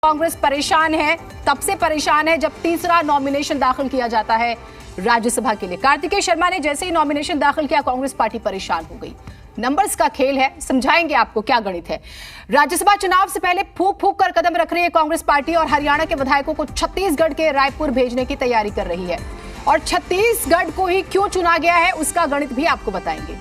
कांग्रेस परेशान है, तब से परेशान है जब तीसरा नॉमिनेशन दाखिल किया जाता है राज्यसभा के लिए। कार्तिकेय शर्मा ने जैसे ही नॉमिनेशन दाखिल किया, कांग्रेस पार्टी परेशान हो गई। नंबर्स का खेल है, समझाएंगे आपको क्या गणित है। राज्यसभा चुनाव से पहले फूंक फूंक कर कदम रख रही है कांग्रेस पार्टी और हरियाणा के विधायकों को छत्तीसगढ़ के रायपुर भेजने की तैयारी कर रही है। और छत्तीसगढ़ को ही क्यों चुना गया है, उसका गणित भी आपको बताएंगे।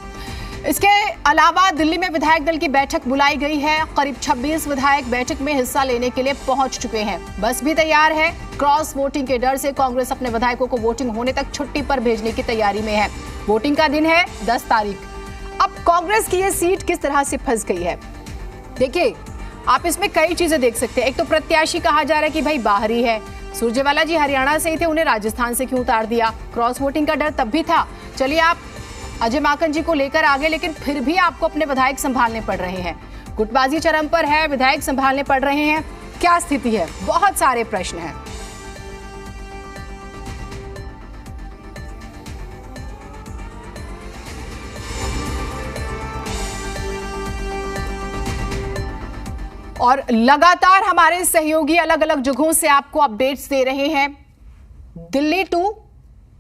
इसके अलावा दिल्ली में विधायक दल की बैठक बुलाई गई है। करीब 26 विधायक बैठक में हिस्सा लेने के लिए पहुंच चुके हैं। बस भी तैयार है। क्रॉस वोटिंग के डर से कांग्रेस अपने विधायकों को वोटिंग होने तक छुट्टी पर भेजने की तैयारी में है। वोटिंग का दिन है 10 तारीख। अब कांग्रेस की ये सीट किस तरह से फंस गई है, देखिए आप इसमें कई चीजें देख सकते हैं। एक तो प्रत्याशी कहा जा रहा है कि भाई बाहरी है। सुरजेवाला जी हरियाणा से ही थे, उन्हें राजस्थान से क्यों उतार दिया? क्रॉस वोटिंग का डर तब भी था। चलिए आप अजय माकन जी को लेकर आगे, लेकिन फिर भी आपको अपने विधायक संभालने पड़ रहे हैं। गुटबाजी चरम पर है, विधायक संभालने पड़ रहे हैं। क्या स्थिति है? बहुत सारे प्रश्न हैं। और लगातार हमारे सहयोगी अलग अलग जगहों से आपको अपडेट्स दे रहे हैं। दिल्ली टू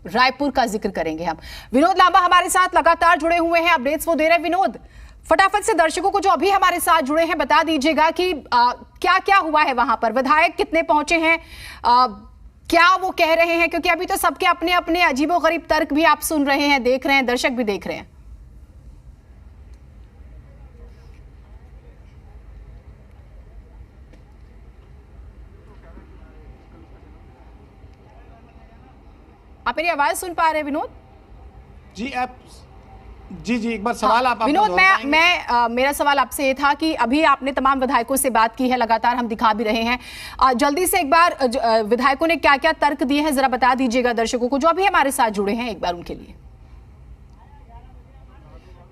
रायपुर का जिक्र करेंगे हम। विनोद लांबा हमारे साथ लगातार जुड़े हुए हैं, अपडेट्स वो दे रहे हैं। विनोद, फटाफट से दर्शकों को जो अभी हमारे साथ जुड़े हैं बता दीजिएगा कि क्या क्या हुआ है वहां पर, विधायक कितने पहुंचे हैं, क्या वो कह रहे हैं, क्योंकि अभी तो सबके अपने अपने अजीबोगरीब तर्क भी आप सुन रहे हैं, देख रहे हैं, दर्शक भी देख रहे हैं। आप मेरी आवाज सुन पा रहे हैं विनोद? जी आप जी एक बार सवाल आप विनोद, मेरा सवाल आपसे ये था कि अभी आपने तमाम विधायकों से बात की है, लगातार हम दिखा भी रहे हैं। जल्दी से एक बार विधायकों ने क्या क्या तर्क दिए हैं जरा बता दीजिएगा दर्शकों को जो अभी हमारे साथ जुड़े हैं, एक बार उनके लिए।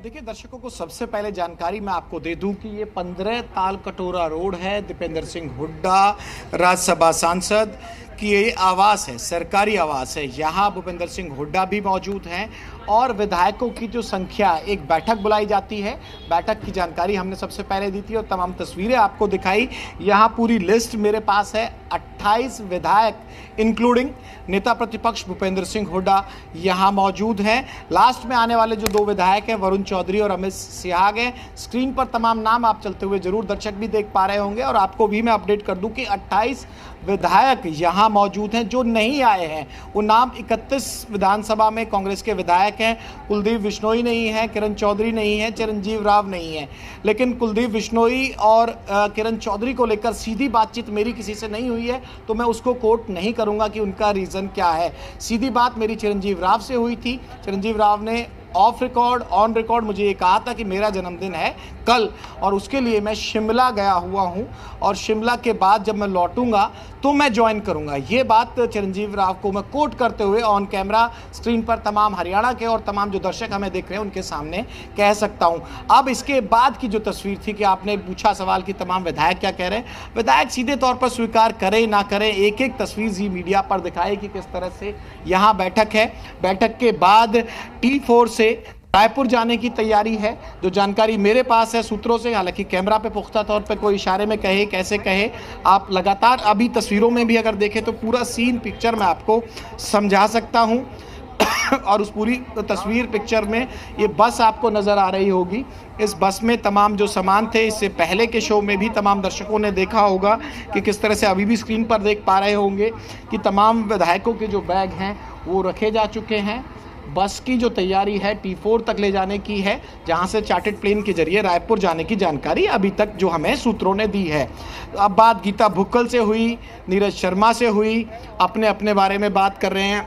देखिए दर्शकों को सबसे पहले जानकारी मैं आपको दे दूं कि ये 15 ताल कटोरा रोड है। दीपेंद्र सिंह हुड्डा राज्यसभा सांसद की ये आवास है, सरकारी आवास है। यहाँ भूपेंद्र सिंह हुड्डा भी मौजूद हैं और विधायकों की जो संख्या, एक बैठक बुलाई जाती है। बैठक की जानकारी हमने सबसे पहले दी थी और तमाम तस्वीरें आपको दिखाई। यहाँ पूरी लिस्ट मेरे पास है। 28 विधायक इंक्लूडिंग नेता प्रतिपक्ष भूपेंद्र सिंह हुड्डा यहाँ मौजूद हैं। लास्ट में आने वाले जो दो विधायक हैं वरुण चौधरी और अमित सिहाग हैं। स्क्रीन पर तमाम नाम आप चलते हुए जरूर दर्शक भी देख पा रहे होंगे और आपको भी मैं अपडेट कर दूं कि 28 विधायक यहाँ मौजूद हैं जो नहीं आए हैं। वो नाम 31 विधानसभा में कांग्रेस के विधायक हैं। कुलदीप बिश्नोई नहीं है, किरण चौधरी नहीं है, चिरंजीव राव नहीं है। लेकिन कुलदीप बिश्नोई और किरण चौधरी को लेकर सीधी बातचीत मेरी किसी से नहीं हुई है, तो मैं उसको कोट नहीं करूंगा कि उनका रीज़न क्या है। सीधी बात मेरी चिरंजीव राव से हुई थी। चिरंजीव राव ने ऑफ रिकॉर्ड ऑन रिकॉर्ड मुझे ये कहा था कि मेरा जन्मदिन है कल और उसके लिए मैं शिमला गया हुआ हूँ और शिमला के बाद जब मैं लौटूंगा तो मैं ज्वाइन करूंगा। ये बात चिरंजीव राव को मैं कोट करते हुए ऑन कैमरा स्क्रीन पर तमाम हरियाणा के और तमाम जो दर्शक हमें देख रहे हैं उनके सामने कह सकता हूँ। अब इसके बाद की जो तस्वीर थी कि आपने पूछा सवाल कि तमाम विधायक क्या कह रहे हैं, विधायक सीधे तौर पर स्वीकार करें ना करें, एक एक तस्वीर जी मीडिया पर दिखाए कि किस तरह से यहाँ बैठक है। बैठक के बाद T4 से रायपुर जाने की तैयारी है। जो जानकारी मेरे पास है सूत्रों से, हालांकि कैमरा पे पुख्ता तौर पे कोई इशारे में कहे कैसे कहे, आप लगातार अभी तस्वीरों में भी अगर देखें तो पूरा सीन पिक्चर मैं आपको समझा सकता हूं और उस पूरी तस्वीर पिक्चर में ये बस आपको नज़र आ रही होगी। इस बस में तमाम जो सामान थे, इससे पहले के शो में भी तमाम दर्शकों ने देखा होगा कि किस तरह से अभी भी स्क्रीन पर देख पा रहे होंगे कि तमाम विधायकों के जो बैग हैं वो रखे जा चुके हैं। बस की जो तैयारी है T4 तक ले जाने की है, जहां से चार्टर्ड प्लेन के जरिए रायपुर जाने की जानकारी अभी तक जो हमें सूत्रों ने दी है। अब बात गीता भुक्कल से हुई, नीरज शर्मा से हुई, अपने अपने बारे में बात कर रहे हैं,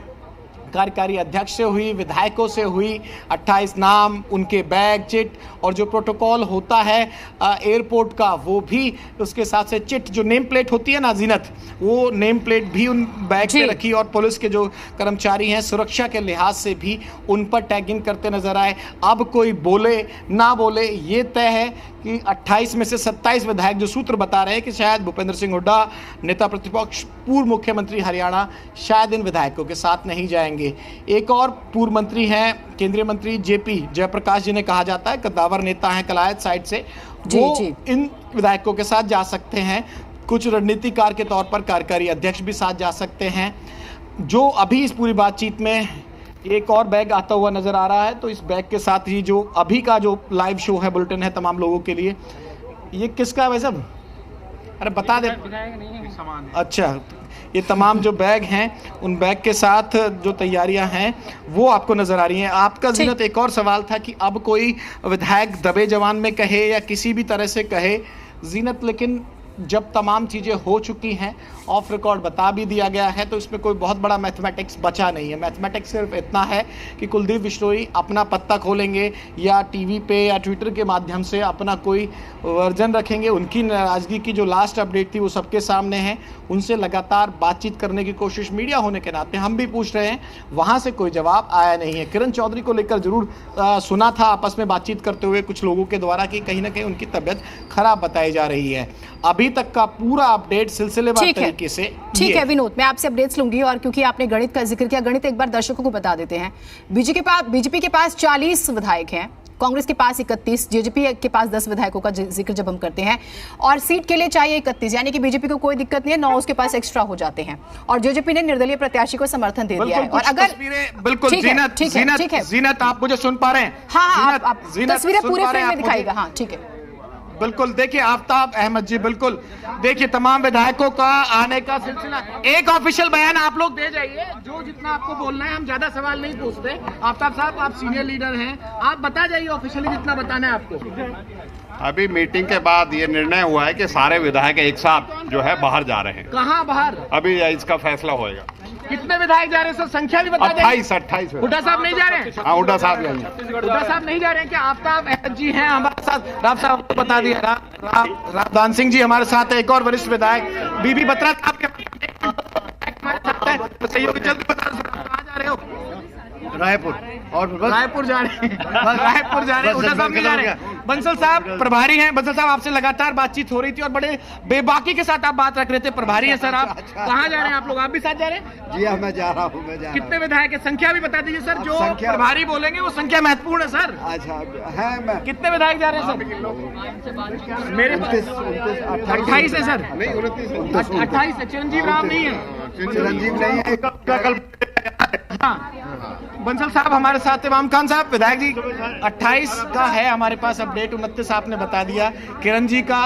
कार्यकारी अध्यक्ष से हुई, विधायकों से हुई। 28 नाम, उनके बैग, चिट और जो प्रोटोकॉल होता है एयरपोर्ट का वो भी, उसके साथ से चिट जो नेम प्लेट होती है ना जीनत, वो नेम प्लेट भी उन बैग पे रखी और पुलिस के जो कर्मचारी हैं सुरक्षा के लिहाज से भी उन पर टैगिंग करते नजर आए। अब कोई बोले ना बोले ये तय है कि 28 में से 27 विधायक जो सूत्र बता रहे हैं कि शायद भूपेंद्र सिंह हुड्डा नेता प्रतिपक्ष पूर्व मुख्यमंत्री हरियाणा शायद इन विधायकों के साथ नहीं जाएंगे। एक और पूर्व मंत्री हैं, केंद्रीय मंत्री जेपी जयप्रकाश जिन्हें कहा जाता है, कद्दावर नेता हैं कलायत साइड से, वो इन विधायकों के साथ जा सकते हैं। कुछ रणनीतिकार के तौर पर कार्यकारी अध्यक्ष भी साथ जा सकते हैं। जो अभी इस पूरी बातचीत में एक और बैग आता हुआ नजर आ रहा है, तो इस बैग के साथ ही जो अभी का जो लाइव शो है, बुलेटिन है तमाम लोगों के लिए, ये किसका है भाई साहब? अरे बता दे। अच्छा, ये तमाम जो बैग हैं उन बैग के साथ जो तैयारियां हैं वो आपको नजर आ रही हैं। आपका जीनत एक और सवाल था कि अब कोई विधायक दबे जवान में कहे या किसी भी तरह से कहे जीनत, लेकिन जब तमाम चीज़ें हो चुकी हैं, ऑफ रिकॉर्ड बता भी दिया गया है, तो इसमें कोई बहुत बड़ा मैथमेटिक्स बचा नहीं है। मैथमेटिक्स सिर्फ इतना है कि कुलदीप बिश्नोई अपना पत्ता खोलेंगे या टीवी पे या ट्विटर के माध्यम से अपना कोई वर्जन रखेंगे। उनकी नाराज़गी की जो लास्ट अपडेट थी वो सबके सामने है। उनसे लगातार बातचीत करने की कोशिश मीडिया होने के नाते हम भी पूछ रहे हैं, वहाँ से कोई जवाब आया नहीं है। किरण चौधरी को लेकर जरूर सुना था आपस में बातचीत करते हुए कुछ लोगों के द्वारा कि कहीं ना कहीं उनकी तबीयत खराब बताई जा रही है। अभी तक का पूरा अपडेट सिलसिलेवार तरीके से ठीक है विनोद, मैं आपसे अपडेट्स लूंगी। और क्योंकि आपने गणित का जिक्र किया, गणित एक बार दर्शकों को बता देते हैं। बीजेपी के पास 40 विधायक हैं, कांग्रेस के पास 31, जेजेपी के पास 10 विधायकों का जिक्र जब हम करते हैं, और सीट के लिए चाहिए 31, यानी कि बीजेपी को कोई दिक्कत नहीं है, 9 उसके पास एक्स्ट्रा हो जाते हैं। और जेजेपी ने निर्दलीय प्रत्याशी को समर्थन दे दिया है। और अगर बिल्कुल जीनत आप मुझे सुन पा रहे हैं? हाँ, आप तस्वीरें पूरे फ्रेम में दिखाएगा। हाँ ठीक है, बिल्कुल। देखिए आफ्ताब अहमद जी, बिल्कुल देखिए तमाम विधायकों का आने का सिलसिला। एक ऑफिशियल बयान आप लोग दे जाइए, जो जितना आपको बोलना है, हम ज्यादा सवाल नहीं पूछते। आफ्ताब साहब आप सीनियर लीडर हैं, आप बता जाइए ऑफिशियली जितना बताना है आपको। अभी मीटिंग के बाद ये निर्णय हुआ है कि सारे विधायक एक साथ जो है बाहर जा रहे हैं। कहाँ बाहर? अभी इसका फैसला होएगा। कितने विधायक जा रहे हैं सर? संख्या भी बता दें। 28। हुड्डा साहब नहीं जा रहे हैं? हाँ, हुड्डा साहब हुड्डा साहब नहीं जा रहे हैं क्या? आफ्ताब अहमद जी हैं हमारे साथ, राव साहब को बता दिया, रावदान सिंह जी हमारे साथ है, एक और वरिष्ठ विधायक बीबी बत्रा साहब के हमारे साथ है। सहयोगी जल्दी बता, कहाँ जा रहे हो? रायपुर। और रायपुर जा रहे हैं, रायपुर जा रहे हैं। हुड्डा साहब नहीं जा रहे हैं। बंसल साहब प्रभारी हैं। बंसल साहब आपसे लगातार बातचीत हो रही थी और बड़े बेबाकी के साथ आप बात रख रहे थे। प्रभारी हैं सर आप, कहाँ जा रहे हैं आप लोग? आप भी साथ जा रहे हैं? जी हाँ, मैं जा रहा हूँ। कितने विधायक है? संख्या भी बता दीजिए सर, जो प्रभारी बोलेंगे वो संख्या महत्वपूर्ण है सर। अच्छा है, मैं कितने विधायक जा रहे हैं सर? मेरे 28 है सर। 28 है। चिरंजीव राम नहीं है? चिरंजीव नहीं है। हाँ, बंसल साहब हमारे साथ, इमाम खान साहब विधायक जी 28 का है हमारे पास अपडेट, 29 आपने बता दिया। किरण जी का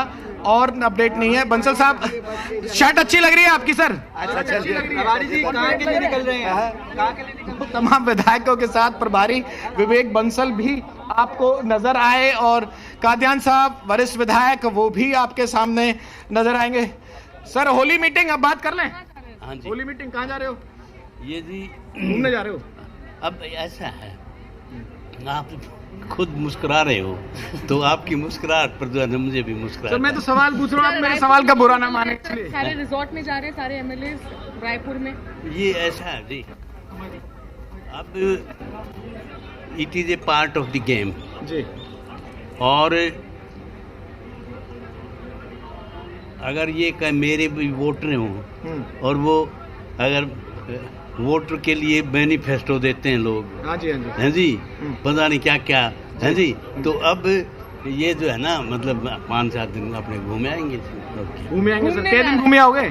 और अपडेट नहीं है। बंसल साहब शर्ट अच्छी लग रही है आपकी सर। प्रभारी जी कहाँ के लिए निकल रहे हैं? तमाम विधायकों के साथ प्रभारी विवेक बंसल भी आपको नजर आए और कादियान साहब वरिष्ठ विधायक वो भी आपके सामने नजर आएंगे। सर होली मीटिंग अब बात कर लें। हाँ जी, होली मीटिंग कहाँ जा रहे हो? ये जी घूमने जा रहे हो? अब ऐसा है, आप खुद मुस्कुरा रहे हो तो आपकी मुस्कुराहट पर जो है ना मुझे भी मुस्कुरा। सर मैं तो सवाल पूछ रहा हूँ, आप मेरे सवाल का बुरा ना माने। सारे रिजॉर्ट में जा रहे हैं, सारे एमएलए रायपुर में। ये ऐसा है जी, अब it is a part of the game जी। और अगर ये मेरे भी वोटर हों और वो अगर वोटर के लिए मैनिफेस्टो देते हैं लोग, हाँ जी, हाँ जी, हैं जी, पता नहीं क्या क्या है जी, तो अब ये जो है ना मतलब 5-7 दिन अपने घूमे आएंगे। घूमे आएंगे सर? कितने दिन घूमे आओगे?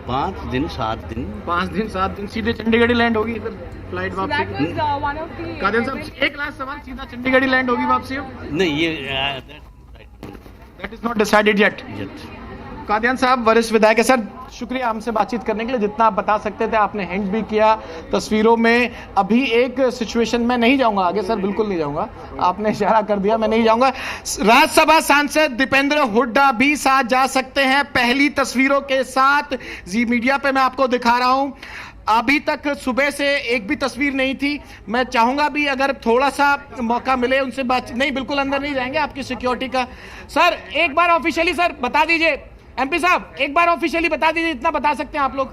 5 दिन 7 दिन 5 दिन 7 दिन सीधे चंडीगढ़ ही लैंड होगी इधर फ्लाइट वापसी? कादियान साहब एक लास्ट सवाल, सीधा चंडीगढ़ ही लैंड होगी वापसी? नहीं, ये that is not decided yet. Kadian साहब वरिष्ठ विधायक है सर, शुक्रिया हमसे बातचीत करने के लिए। जितना आप बता सकते थे आपने हिंट भी किया तस्वीरों में। अभी एक सिचुएशन में नहीं जाऊंगा आगे सर, बिल्कुल नहीं जाऊंगा, आपने इशारा कर दिया, मैं नहीं जाऊंगा। राज्यसभा सांसद दीपेंद्र हुड्डा भी साथ जा सकते हैं पहली तस्वीरों के साथ। जी मीडिया पे मैं आपको दिखा रहा हूं। अभी तक सुबह से एक भी तस्वीर नहीं थी। मैं चाहूंगा भी अगर थोड़ा सा मौका मिले उनसे बात। नहीं, बिल्कुल अंदर नहीं जाएंगे, आपकी सिक्योरिटी का। सर एक बार ऑफिशियली सर बता दीजिए, एमपी साहब एक बार ऑफिशियली बता दीजिए, इतना बता सकते हैं आप लोग।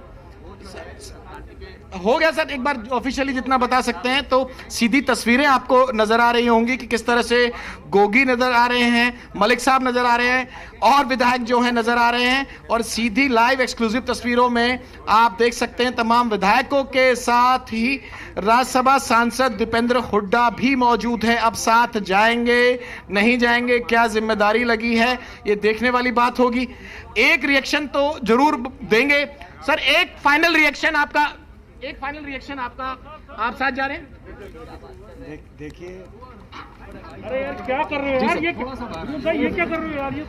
हो गया सर, एक बार ऑफिशियली जितना बता सकते हैं। तो सीधी तस्वीरें आपको नजर आ रही होंगी कि किस तरह से गोगी नजर आ रहे हैं, मलिक साहब नजर आ रहे हैं और विधायक जो हैं नजर आ रहे हैं। और सीधी लाइव एक्सक्लूसिव तस्वीरों में आप देख सकते हैं तमाम विधायकों के साथ ही राज्यसभा सांसद दीपेंद्र हुड्डा भी मौजूद है। अब साथ जाएंगे नहीं जाएंगे, क्या जिम्मेदारी लगी है, ये देखने वाली बात होगी। एक रिएक्शन तो जरूर देंगे सर, एक फाइनल रिएक्शन आपका, आप साथ जा रहे हैं? देखिए, अरे यार क्या कर रहे हो यार, ये क्या कर रहे हो यार, ये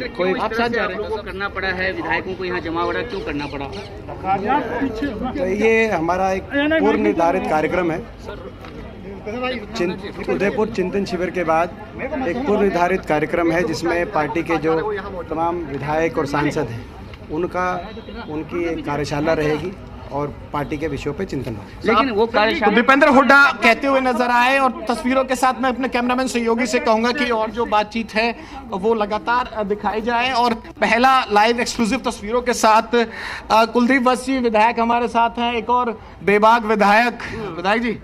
कोई आप साथ जा रहे हैं? को करना पड़ा है, विधायकों को यहाँ जमावड़ा क्यों करना पड़ा? तो ये हमारा एक पूर्व निर्धारित कार्यक्रम है। उदयपुर चिंतन शिविर के बाद एक पूर्व निर्धारित कार्यक्रम है जिसमें पार्टी के जो तमाम विधायक और सांसद हैं उनकी एक कार्यशाला रहेगी और पार्टी के विषयों पे चिंतन होगा। लेकिन वो तो दीपेंद्र हुड्डा कहते हुए नजर आए और तस्वीरों के साथ मैं अपने कैमरामैन सहयोगी से कहूंगा कि और जो बातचीत है वो लगातार दिखाई जाए। और पहला लाइव एक्सक्लूसिव तस्वीरों के साथ कुलदीप वसी विधायक हमारे साथ हैं, एक और बेबाक विधायक जी।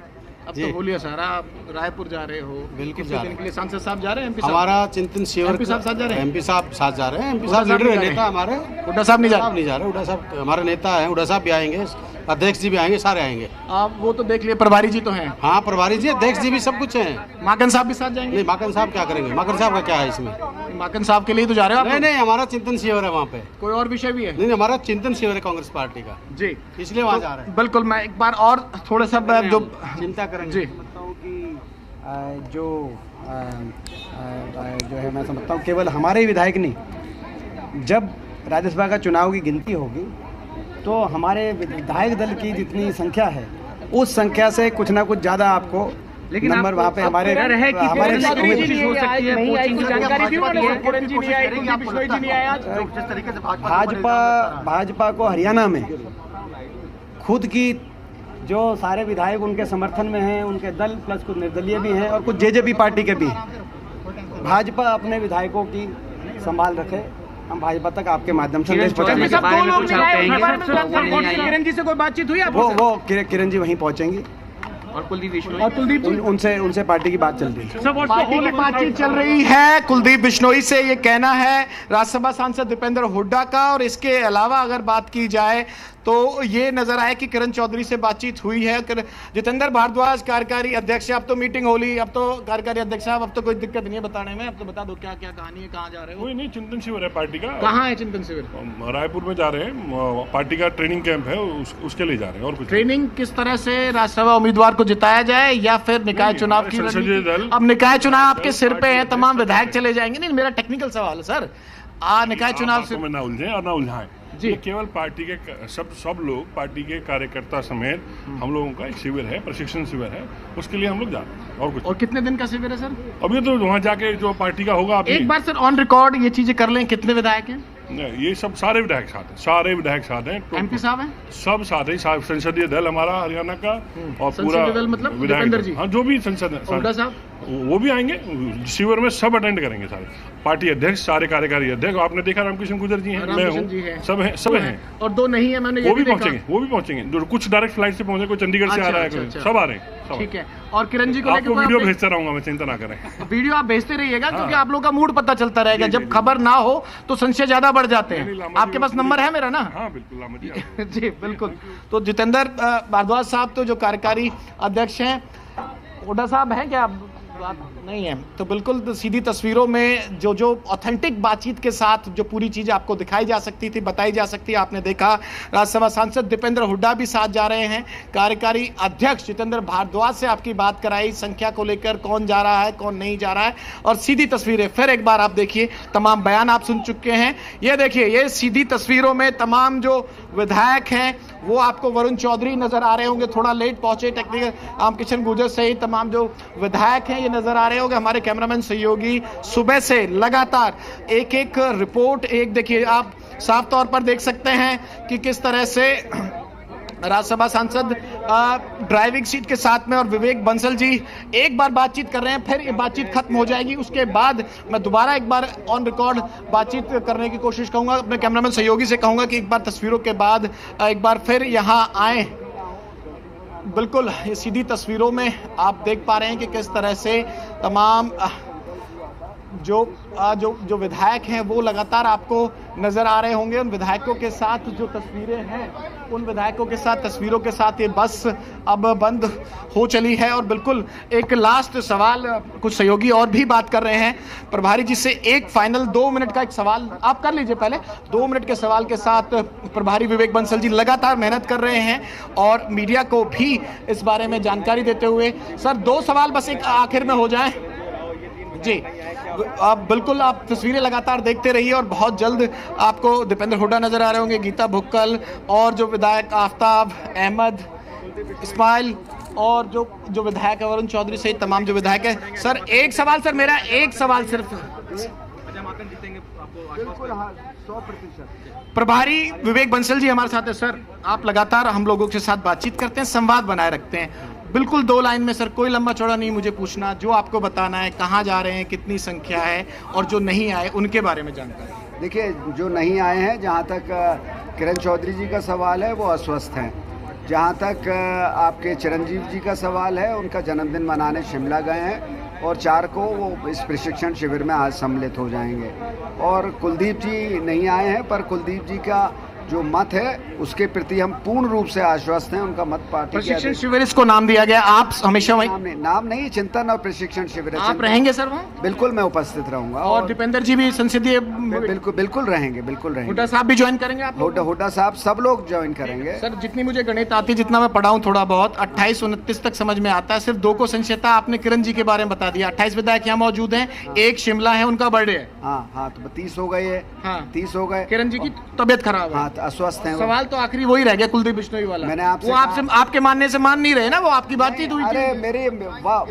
अब तो बोलिए सर, आप रायपुर जा रहे हो, बिल्कुल कितने दिन के लिए सांसद साहब जा रहे हैं? हमारा चिंतन शिविर एमपी साहब साथ जा रहे हैं? एमपी साहब साथ जा रहे हैं। एमपी साहब लीडर नेता हमारे, हुड्डा साहब नहीं जा रहे? हुड्डा साहब हमारे नेता हैं, हुड्डा साहब भी आएंगे, अध्यक्ष जी भी आएंगे, सारे आएंगे। आप वो तो देख लिए, प्रभारी जी तो हैं। हाँ, प्रभारी जी, अध्यक्ष जी भी सब कुछ हैं। माकन साहब भी साथ जाएंगे? नहीं, माकन साहब क्या करेंगे, माकन साहब का क्या है इसमें? माकन साहब के लिए तो जा रहे हो आप? नहीं, हमारा चिंतन शिविर है वहाँ पे। कोई और विषय भी है? नहीं, हमारा चिंतन शिविर है कांग्रेस पार्टी का जी, इसलिए वहाँ जा रहे हैं। बिल्कुल। मैं एक बार और थोड़ा सा जो चिंता करेंगे जी, जो है मैं समझता हूँ केवल हमारे ही विधायक नहीं, जब राज्यसभा का चुनाव की गिनती होगी तो हमारे विधायक दल की जितनी संख्या है उस संख्या से कुछ ना कुछ ज़्यादा आपको नंबर वहाँ पे हमारे भाजपा को हरियाणा में खुद की जो सारे विधायक उनके समर्थन में हैं, उनके दल प्लस कुछ निर्दलीय भी हैं और कुछ जेजेपी पार्टी के भी हैं। भाजपा अपने विधायकों की संभाल रखे, हम भाजपा तक आपके माध्यम से किरण जी से कोई बातचीत हुई? वो किरण जी वहीं पहुंचेंगी और कुलदीप उनसे पार्टी की बात चल रही है। पार्टी की बातचीत चल रही है कुलदीप बिश्नोई से, ये कहना है राज्यसभा सांसद दीपेंद्र हुड्डा का। और इसके अलावा अगर बात की जाए तो ये नजर आया कि किरण चौधरी से बातचीत हुई है। जितेंद्र भारद्वाज कार्यकारी अध्यक्ष, अब तो मीटिंग होली, अब तो कार्यकारी अध्यक्ष साहब, अब तो कोई दिक्कत नहीं है बताने में, अब तो बता दो क्या क्या कहानी है, कहाँ जा रहे हो? कोई नहीं, चिंतन शिविर है पार्टी का। कहाँ है चिंतन शिविर? रायपुर में जा रहे हैं, पार्टी का ट्रेनिंग कैंप है, उसके लिए जा रहे हैं। और कुछ ट्रेनिंग किस तरह से राज्यसभा उम्मीदवार को जिताया जाए या फिर निकाय चुनाव की? अब निकाय चुनाव आपके सिर पे है, तमाम विधायक चले जाएंगे। नहीं, मेरा टेक्निकल सवाल है सर, निकाय चुनाव से ना उलझे और ना उलझाएं जी। केवल पार्टी के सब लोग, पार्टी के कार्यकर्ता समेत हम लोगों का एक शिविर है, प्रशिक्षण शिविर है, उसके लिए हम लोग जा रहे हैं। और कुछ। और कितने दिन का शिविर है सर? अभी तो वहाँ जाके जो पार्टी का होगा, एक बार सर ऑन रिकॉर्ड ये चीजें कर लें, कितने विधायक हैं? ये सब सारे विधायक साथ हैं, एमपी साहब हैं, सब साथ हैं, संसदीय दल हमारा हरियाणा का और पूरा दल, मतलब विधायक, हाँ, जो भी संसद है वो भी आएंगे शिविर में, सब अटेंड करेंगे सारे पार्टी अध्यक्ष, सारे कार्यकारी अध्यक्ष। आपने देखा रामकिशन गुजर जी हैं, मैं हूँ, सब हैं और दो नहीं है, मैंने वो भी पहुंचेंगे, जो कुछ डायरेक्ट फ्लाइट से पहुंचे, कोई चंडीगढ़ से आ रहा है, सब आ रहे हैं। ठीक है। और किरण जी को आपको वीडियो भेजता रहूंगा मैं, चिंता ना करें। वीडियो आप भेजते रहिएगा क्योंकि आप लोगों का मूड पता चलता रहेगा। जब खबर ना हो तो संशय ज्यादा बढ़ जाते हैं। आपके पास नंबर है मेरा ना? हाँ बिल्कुल जी बिल्कुल। तो जितेंद्र भारद्वाज साहब तो जो कार्यकारी अध्यक्ष हैं, हुड्डा साहब हैं क्या? बात नहीं है तो बिल्कुल तो सीधी तस्वीरों में जो ऑथेंटिक बातचीत के साथ जो पूरी चीज़ आपको दिखाई जा सकती थी, बताई जा सकती है, आपने देखा। राज्यसभा सांसद दीपेंद्र हुड्डा भी साथ जा रहे हैं, कार्यकारी अध्यक्ष जितेंद्र भारद्वाज से आपकी बात कराई, संख्या को लेकर कौन जा रहा है कौन नहीं जा रहा है। और सीधी तस्वीरें फिर एक बार आप देखिए, तमाम बयान आप सुन चुके हैं। ये देखिए, ये सीधी तस्वीरों में तमाम जो विधायक हैं वो आपको वरुण चौधरी नजर आ रहे होंगे, थोड़ा लेट पहुंचे, टेक्निकल रामकिशन गुर्जर सहित तमाम जो विधायक हैं ये नजर आ रहे होंगे। हमारे कैमरामैन सहयोगी सुबह से लगातार एक एक रिपोर्ट, एक देखिए आप साफ तौर पर देख सकते हैं कि किस तरह से राज्यसभा सांसद ड्राइविंग सीट के साथ में और विवेक बंसल जी एक बार बातचीत कर रहे हैं, फिर ये बातचीत खत्म हो जाएगी। उसके बाद मैं दोबारा एक बार ऑन रिकॉर्ड बातचीत करने की कोशिश करूंगा। अपने कैमरामैन सहयोगी से कहूंगा कि एक बार तस्वीरों के बाद एक बार फिर यहाँ आए। बिल्कुल ये सीधी तस्वीरों में आप देख पा रहे हैं कि किस तरह से तमाम जो विधायक हैं वो लगातार आपको नजर आ रहे होंगे। उन विधायकों के साथ जो तस्वीरें हैं, उन विधायकों के साथ तस्वीरों के साथ ये बस अब बंद हो चली है। और बिल्कुल एक लास्ट सवाल, कुछ सहयोगी और भी बात कर रहे हैं प्रभारी जी से। एक फाइनल 2 मिनट का एक सवाल आप कर लीजिए पहले। 2 मिनट के सवाल के साथ प्रभारी विवेक बंसल जी लगातार मेहनत कर रहे हैं और मीडिया को भी इस बारे में जानकारी देते हुए। सर 2 सवाल बस एक आखिर में हो जाए जी। आप बिल्कुल आप तस्वीरें लगातार देखते रहिए और बहुत जल्द आपको दीपेंद्र हुड्डा नजर आ रहे होंगे, गीता भुक्कल और जो विधायक आफ्ताब अहमद इस्माइल और जो विधायक है वरुण चौधरी सहित तमाम जो विधायक है। सर एक सवाल, सर मेरा एक सवाल सिर्फ। प्रभारी विवेक बंसल जी हमारे साथ है। सर आप लगातार हम लोगों के साथ बातचीत करते हैं, संवाद बनाए रखते हैं। बिल्कुल 2 लाइन में सर, कोई लंबा चौड़ा नहीं मुझे पूछना, जो आपको बताना है कहाँ जा रहे हैं, कितनी संख्या है और जो नहीं आए उनके बारे में जानकारी। देखिए, जो नहीं आए हैं, जहाँ तक किरण चौधरी जी का सवाल है वो अस्वस्थ हैं। जहाँ तक आपके चिरंजीव जी का सवाल है, उनका जन्मदिन मनाने शिमला गए हैं और 4 को वो इस प्रशिक्षण शिविर में आज सम्मिलित हो जाएंगे। और कुलदीप जी नहीं आए हैं, पर कुलदीप जी का जो मत है उसके प्रति हम पूर्ण रूप से आश्वस्त हैं। उनका मत पार्टी प्रशिक्षण शिविर इसको नाम दिया गया, आप हमेशा वहीं नाम नहीं, चिंतन और प्रशिक्षण शिविर। आप रहेंगे सर वहाँ? बिल्कुल मैं उपस्थित रहूंगा। और दीपेंद्र जी भी संसदीय बिल्कुल रहेंगे, बिल्कुल रहेंगे। हुड्डा साहब भी ज्वाइन करेंगे आप? हुड्डा साहब सब लोग ज्वाइन करेंगे। सर जितनी मुझे गणित आती, जितना मैं पढ़ा हूँ थोड़ा बहुत, 28-29 तक समझ में आता है। सिर्फ 2 को संशयता आपने किरण जी के बारे में बता दिया। 28 विधायक यहाँ मौजूद हैं, एक शिमला है, उनका बर्थडे है। हाँ तो 30 हो गए। 30 हो गए। किरण जी की तबियत खराब है। हाँ, अस्वस्थ है। सवाल तो आखिरी वही रह गया कुलदीप बिश्नोई वाला। मैंने आपसे वो आपसे आपके मानने से मान नहीं रहे ना, वो आपकी बातचीत हुई। अरे मेरी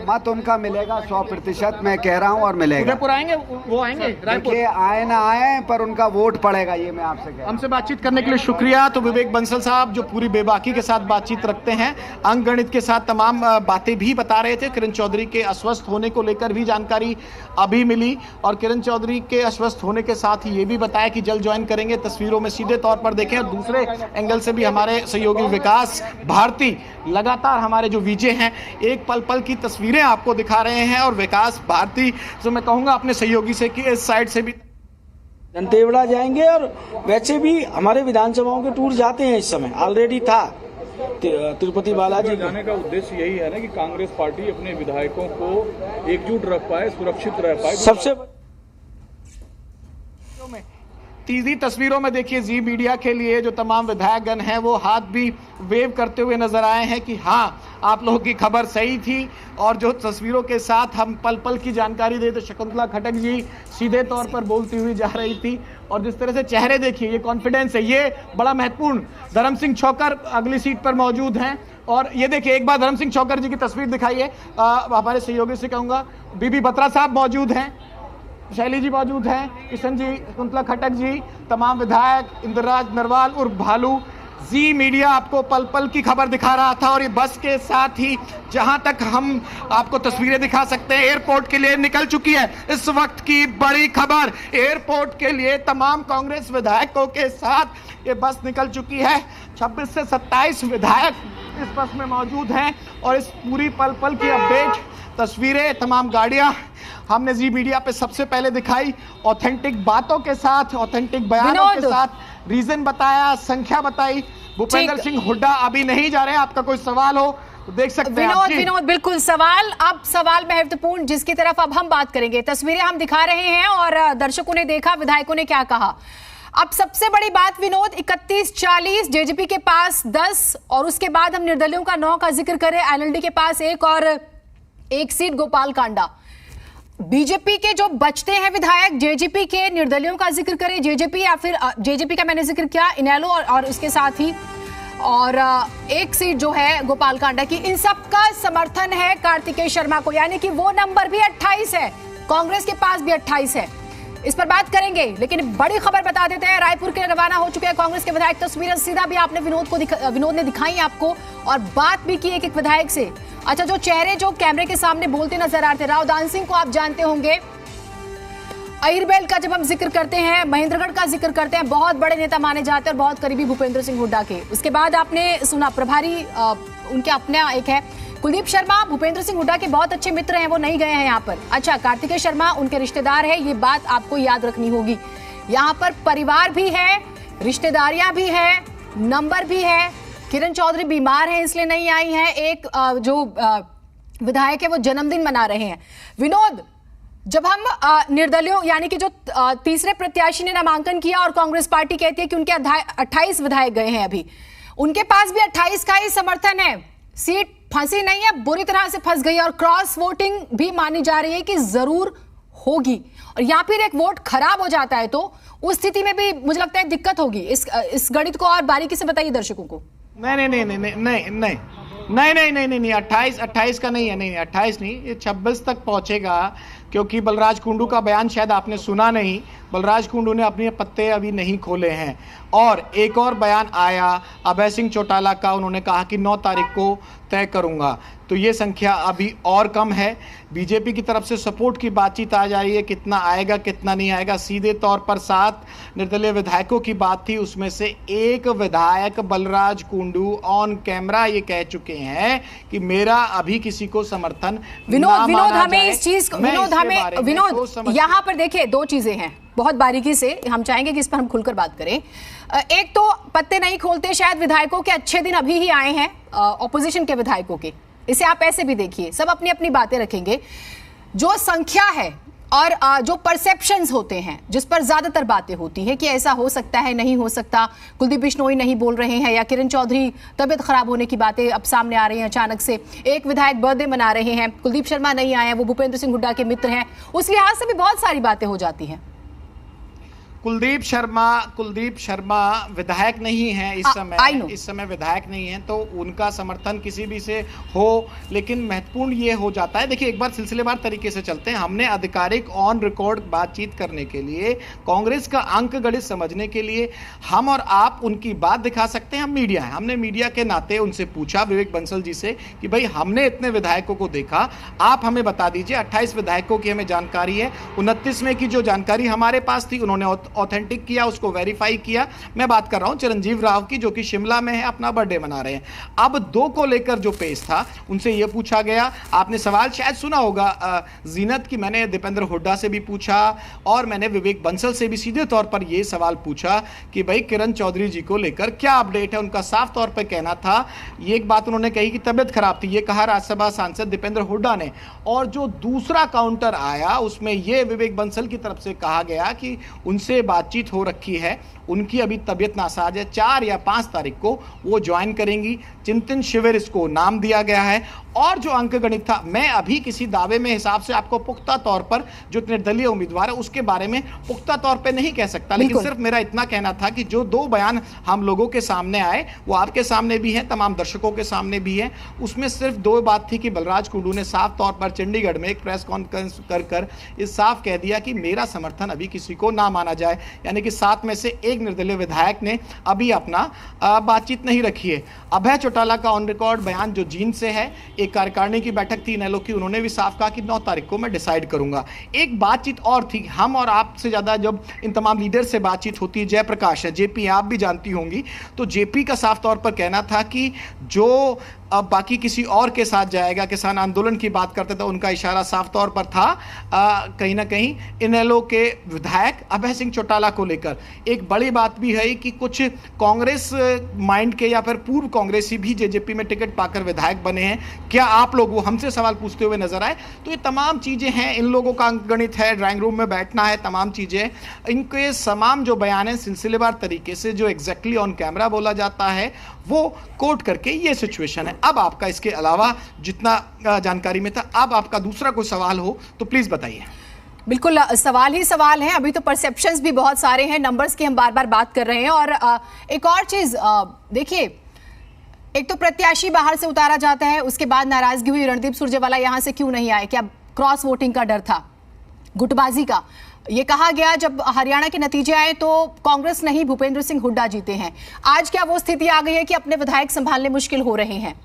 मत उनका मिलेगा 100%, मैं कह रहा हूँ, और मिलेगा। उदयपुर आएंगे, वो आएंगे रायपुर। आए ना आए, पर उनका वोट पड़ेगा, ये मैं आपसे कह रहा हूं। हमसे बातचीत करने के लिए शुक्रिया। तो विवेक बंसल साहब जो पूरी बेबाकी के साथ बातचीत रखते हैं, अंक गणित के साथ तमाम बातें भी बता रहे थे। किरण चौधरी के अस्वस्थ होने को लेकर भी जानकारी अभी मिली और किरण चौधरी के अस्वस्थ होने के साथ ही ये भी बताया कि जल्द ज्वाइन करेंगे। तस्वीरों में सीधे तौर पर देखें और दूसरे एंगल से भी हमारे सहयोगी विकास भारती लगातार हमारे जो वीजे हैं एक पल पल की तस्वीरें आपको दिखा रहे हैं। और विकास भारती से मैं कहूंगा अपने सहयोगी से कि इस साइड से भी दंतेवाड़ा जाएंगे और वैसे भी हमारे विधानसभाओं के टूर जाते हैं। इस समय ऑलरेडी था तिरुपति बालाजी। जाने का उद्देश्य यही है ना कि कांग्रेस पार्टी अपने विधायकों को एकजुट रख पाए, सुरक्षित रह पाए। सबसे तीसरी तस्वीरों में देखिए जी मीडिया के लिए जो तमाम विधायकगण हैं वो हाथ भी वेव करते हुए नजर आए हैं कि हाँ आप लोगों की खबर सही थी। और जो तस्वीरों के साथ हम पल पल की जानकारी दे, तो शकुंतला खट्टक जी सीधे तौर पर बोलती हुई जा रही थी और जिस तरह से चेहरे देखिए, ये कॉन्फिडेंस है, ये बड़ा महत्वपूर्ण। धर्म सिंह छौकर अगली सीट पर मौजूद हैं और ये देखिए एक बार धर्म सिंह छौकर जी की तस्वीर दिखाइए। हमारे सहयोगी से कहूँगा बीबी बत्रा साहब मौजूद हैं, शैली जी मौजूद हैं, किशन जी, शकुंतला खट्टक जी, तमाम विधायक, इंद्रराज नरवाल और भालू। जी मीडिया आपको पल पल की खबर दिखा रहा था और ये बस के साथ ही जहां तक हम आपको तस्वीरें दिखा सकते हैं, एयरपोर्ट के लिए निकल चुकी है इस वक्त की बड़ी खबर। एयरपोर्ट के लिए तमाम कांग्रेस विधायकों के साथ ये बस निकल चुकी है। 26 से 27 विधायक इस बस में मौजूद हैं और इस पूरी पल पल की अपडेट तस्वीरें, तमाम गाड़ियां हमने जी मीडिया पे सबसे पहले दिखाई, ऑथेंटिक बातों के साथ, ऑथेंटिक बयानों के साथ, रीजन बताया, संख्या बताई। भूपेंद्र सिंह हुड्डा अभी नहीं जा रहे हैं, आपका कोई सवाल हो तो देख सकते हैं। विनोद बिल्कुल सवाल, अब सवाल महत्वपूर्ण जिसकी तरफ अब हम बात करेंगे। तस्वीरें हम दिखा रहे हैं और दर्शकों ने देखा विधायकों ने क्या कहा। अब सबसे बड़ी बात विनोद, 31-40 जेजेपी के पास 10 और उसके बाद हम निर्दलियों का 9 का जिक्र करें, एनएलडी के पास 1 और 1 सीट गोपाल कांडा। बीजेपी के जो बचते हैं विधायक, जेजेपी के निर्दलियों का जिक्र करें, जेजेपी या फिर जेजेपी का मैंने जिक्र किया, इनेलो और उसके साथ ही और 1 सीट जो है गोपाल कांडा की, इन सब का समर्थन है कार्तिकेय शर्मा को, यानी कि वो नंबर भी 28 है, कांग्रेस के पास भी 28 है। इस पर बात करेंगे, लेकिन बड़ी खबर बता देते हैं। रायपुर के लिए रवाना हो चुके हैं कांग्रेस के विधायक। तस्वीरें सीधा भी आपने विनोद ने दिखाई आपको और बात भी की एक विधायक से। अच्छा, जो चेहरे जो कैमरे के सामने बोलते नजर आ रहे थे, राव दान सिंह को आप जानते होंगे। अहिरबैल का जब हम जिक्र करते हैं, महेंद्रगढ़ का जिक्र करते हैं, बहुत बड़े नेता माने जाते हैं और बहुत करीबी भूपेंद्र सिंह हुड्डा के। उसके बाद आपने सुना प्रभारी उनके अपना एक है कुलदीप शर्मा, भूपेंद्र सिंह हुड्डा के बहुत अच्छे मित्र हैं, वो नहीं गए हैं यहाँ पर। अच्छा, कार्तिकेय शर्मा उनके रिश्तेदार है, ये बात आपको याद रखनी होगी। यहाँ पर परिवार भी है, रिश्तेदारियां भी है, नंबर भी है। किरण चौधरी बीमार है इसलिए नहीं आई है। एक जो विधायक है वो जन्मदिन मना रहे हैं। विनोद, जब हम निर्दलियों यानी कि जो तीसरे प्रत्याशी ने नामांकन किया और कांग्रेस पार्टी कहती है कि उनके 28 विधायक गए हैं, अभी उनके पास भी 28 का ही समर्थन है, सीट फंसी नहीं है, बुरी तरह से फंस गई और क्रॉस वोटिंग भी मानी जा रही है कि जरूर होगी। और या फिर एक वोट खराब हो जाता है तो उस स्थिति में भी मुझे लगता है दिक्कत होगी। इस गणित को और बारीकी से बताइए दर्शकों को। नहीं 28 का नहीं है, नहीं 28 नहीं, ये 26 तक पहुंचेगा, क्योंकि बलराज कुंडू का बयान शायद आपने सुना नहीं। बलराज कुंडू ने अपने पत्ते अभी नहीं खोले हैं और एक और बयान आया अभय सिंह चौटाला का, उन्होंने कहा कि 9 तारीख को तय करूंगा। तो ये संख्या अभी और कम है। बीजेपी की तरफ से सपोर्ट की बातचीत आ जा रही है, कितना आएगा कितना नहीं आएगा। सीधे तौर पर 7 निर्दलीय विधायकों की बात थी, उसमें से एक विधायक बलराज कुंडू ऑन कैमरा ये कह चुके हैं कि मेरा अभी किसी को समर्थन विनोद हमें इस चीज को विनोद यहाँ पर देखिए, 2 चीजें हैं, बहुत बारीकी से हम चाहेंगे कि इस पर हम खुलकर बात करें। एक तो पत्ते नहीं खोलते, शायद विधायकों के अच्छे दिन अभी ही आए हैं, ऑपोजिशन के विधायकों के। इसे आप ऐसे भी देखिए, सब अपनी अपनी बातें रखेंगे। जो संख्या है और जो परसेप्शंस होते हैं, जिस पर ज्यादातर बातें होती है कि ऐसा हो सकता है, नहीं हो सकता, कुलदीप बिश्नोई नहीं बोल रहे हैं, या किरण चौधरी तबियत खराब होने की बातें अब सामने आ रही हैं अचानक से, एक विधायक बर्थडे मना रहे हैं, कुलदीप शर्मा नहीं आए हैं, वो भूपेंद्र सिंह हुड्डा के मित्र हैं, उस लिहाज से भी बहुत सारी बातें हो जाती हैं। कुलदीप शर्मा विधायक नहीं है इस समय विधायक नहीं है, तो उनका समर्थन किसी भी से हो, लेकिन महत्वपूर्ण ये हो जाता है। देखिए, एक बार सिलसिलेवार तरीके से चलते हैं। हमने आधिकारिक ऑन रिकॉर्ड बातचीत करने के लिए, कांग्रेस का अंक गणित समझने के लिए हम और आप उनकी बात दिखा सकते हैं। हम मीडिया है, हमने मीडिया के नाते उनसे पूछा, विवेक बंसल जी से, कि भाई हमने इतने विधायकों को देखा, आप हमें बता दीजिए। 28 विधायकों की हमें जानकारी है, 29 में की जो जानकारी हमारे पास थी उन्होंने ऑथेंटिक किया, उसको वेरीफाई किया। मैं बात कर रहा हूं चिरंजीव राव की, जो कि शिमला में है, अपना बर्थडे मना रहे हैं। अब 2 को लेकर जो पेश था, उनसे यह पूछा गया, आपने सवाल शायद सुना होगा जीनत की, मैंने दीपेंद्र हुड्डा से भी पूछा और मैंने विवेक बंसल से भी सीधे तौर पर यह सवाल पूछा कि भाई किरण चौधरी जी को लेकर क्या अपडेट है। उनका साफ तौर पर कहना था, ये एक बात उन्होंने कही कि तबियत खराब थी, ये कहा राज्यसभा सांसद दीपेंद्र हुड्डा ने। और जो दूसरा काउंटर आया उसमें यह विवेक बंसल की तरफ से कहा गया कि उनसे बातचीत हो रखी है, उनकी अभी तबीयत नासाज है, 4 या 5 तारीख को वो ज्वाइन करेंगी। चिंतन शिविर इसको नाम दिया गया है। और जो अंक गणित था, मैं अभी किसी दावे में हिसाब से आपको पुख्ता तौर पर जो निर्दलीय उम्मीदवार है उसके बारे में पुख्ता तौर पर नहीं कह सकता, लेकिन सिर्फ मेरा इतना कहना था कि जो 2 बयान हम लोगों के सामने आए, वो आपके सामने भी है, तमाम दर्शकों के सामने भी है। उसमें सिर्फ 2 बात थी कि बलराज कुंडू ने साफ तौर पर चंडीगढ़ में एक प्रेस कॉन्फ्रेंस कर इस साफ कह दिया कि मेरा समर्थन अभी किसी को ना माना जाए, यानी कि 7 में से एक निर्दलीय विधायक ने अभी अपना बातचीत नहीं रखी है। अभय चौटाला का ऑन रिकॉर्ड बयान जो जींद से है, एक कार्यकारिणी की बैठक थी इनेलो की, उन्होंने भी साफ कहा कि 9 तारीख को मैं डिसाइड करूंगा। एक बातचीत और थी, हम और आपसे ज्यादा जब इन तमाम लीडर से बातचीत होती है, जयप्रकाश है, जेपी आप भी जानती होंगी, तो जेपी का साफ तौर पर कहना था कि जो अब बाकी किसी और के साथ जाएगा, किसान आंदोलन की बात करते थे, उनका इशारा साफ तौर पर था कहीं ना कहीं इनेलो के विधायक अभय सिंह चौटाला को लेकर। एक बड़ी बात भी है कि कुछ कांग्रेस माइंड के या फिर पूर्व कांग्रेसी भी जेजेपी में टिकट पाकर विधायक बने हैं। क्या आप लोग, वो हमसे सवाल पूछते हुए नजर आए। तो ये तमाम चीजें हैं, इन लोगों का गणित है, ड्राइंग रूम में बैठना है, तमाम चीजें, इनके तमाम जो बयान है सिलसिलेवार तरीके से जो एग्जैक्टली ऑन कैमरा बोला जाता है वो कोट करके ये सिचुएशन है। अब आपका इसके अलावा जितना जानकारी में था, अब आपका दूसरा कोई सवाल हो तो प्लीज बताइए। बिल्कुल, सवाल ही सवाल है। अभी तो परसेप्शंस भी बहुत सारे हैं, नंबर्स की हम बार बार बात कर रहे हैं। और एक और चीज देखिए, एक तो प्रत्याशी बाहर से उतारा जाता है, उसके बाद नाराजगी हुई, रणदीप सुरजेवाला यहां से क्यों नहीं आए, क्या क्रॉस वोटिंग का डर था, गुटबाजी का। ये कहा गया जब हरियाणा के नतीजे आए तो कांग्रेस नहीं भूपेंद्र सिंह हुड्डा जीते हैं। आज क्या वो स्थिति आ गई है कि अपने विधायक संभालने मुश्किल हो रहे हैं?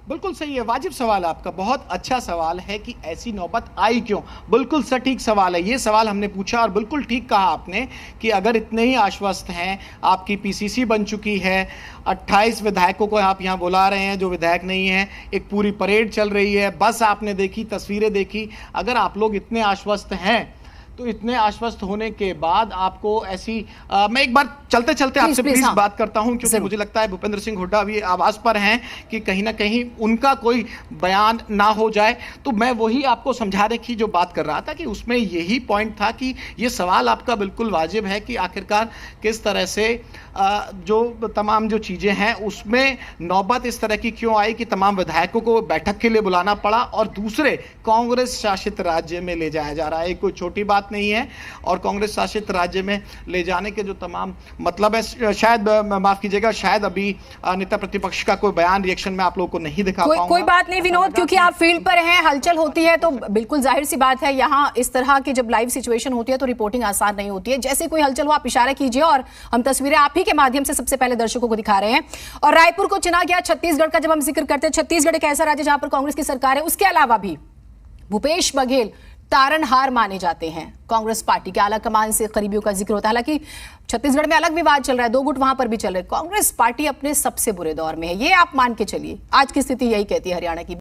बिल्कुल सही है, वाजिब सवाल है आपका, बहुत अच्छा सवाल है कि ऐसी नौबत आई क्यों। बिल्कुल सटीक सवाल है, ये सवाल हमने पूछा और बिल्कुल ठीक कहा आपने कि अगर इतने ही आश्वस्त हैं, आपकी पीसीसी बन चुकी है, 28 विधायकों को आप यहाँ बुला रहे हैं जो विधायक नहीं है, एक पूरी परेड चल रही है, बस आपने देखी, तस्वीरें देखी, अगर आप लोग इतने आश्वस्त हैं तो इतने आश्वस्त होने के बाद आपको ऐसी मैं एक बार चलते चलते आपसे प्लीज बात करता हूं, क्योंकि मुझे लगता है भूपेंद्र सिंह हुड्डा भी आवाज पर हैं कि कहीं ना कहीं उनका कोई बयान ना हो जाए। तो मैं वही आपको समझाने की जो बात कर रहा था कि उसमें यही पॉइंट था कि ये सवाल आपका बिल्कुल वाजिब है कि आखिरकार किस तरह से जो तमाम जो चीज़ें हैं उसमें नौबत इस तरह की क्यों आई कि तमाम विधायकों को बैठक के लिए बुलाना पड़ा और दूसरे कांग्रेस शासित राज्य में ले जाया जा रहा है। कोई छोटी बात नहीं है और कांग्रेस शासित राज्य में ले जाने के जो तमाम मतलब है, शायद माफ कीजिएगा, शायद अभी नेता प्रतिपक्ष का कोई बयान रिएक्शन में आप लोगों को नहीं दिखा पाऊंगा। कोई बात नहीं विनोद, क्योंकि आप फील्ड पर हैं, हलचल होती है तो बिल्कुल जाहिर सी बात है यहाँ इस तरह की जब लाइव सिचुएशन होती है तो रिपोर्टिंग आसान नहीं होती है। जैसे कोई हलचल हो आप इशारा कीजिए और हम तस्वीरें आप ही के माध्यम से सबसे पहले दर्शकों को दिखा रहे हैं। और रायपुर को चुना गया, छत्तीसगढ़ का जब हम जिक्र करते हैं, छत्तीसगढ़ एक ऐसा राज्य जहां पर कांग्रेस की सरकार है, उसके अलावा भी भूपेश बघेल तारनहार माने जाते हैं कांग्रेस पार्टी के। आला कमान से करीबियों का जिक्र होता है, हालांकि छत्तीसगढ़ में अलग विवाद चल रहा है, दो गुट वहां पर भी चल रहे हैं। कांग्रेस पार्टी अपने सबसे बुरे दौर में है, ये आप मान के चलिए। आज की स्थिति यही कहती है हरियाणा की।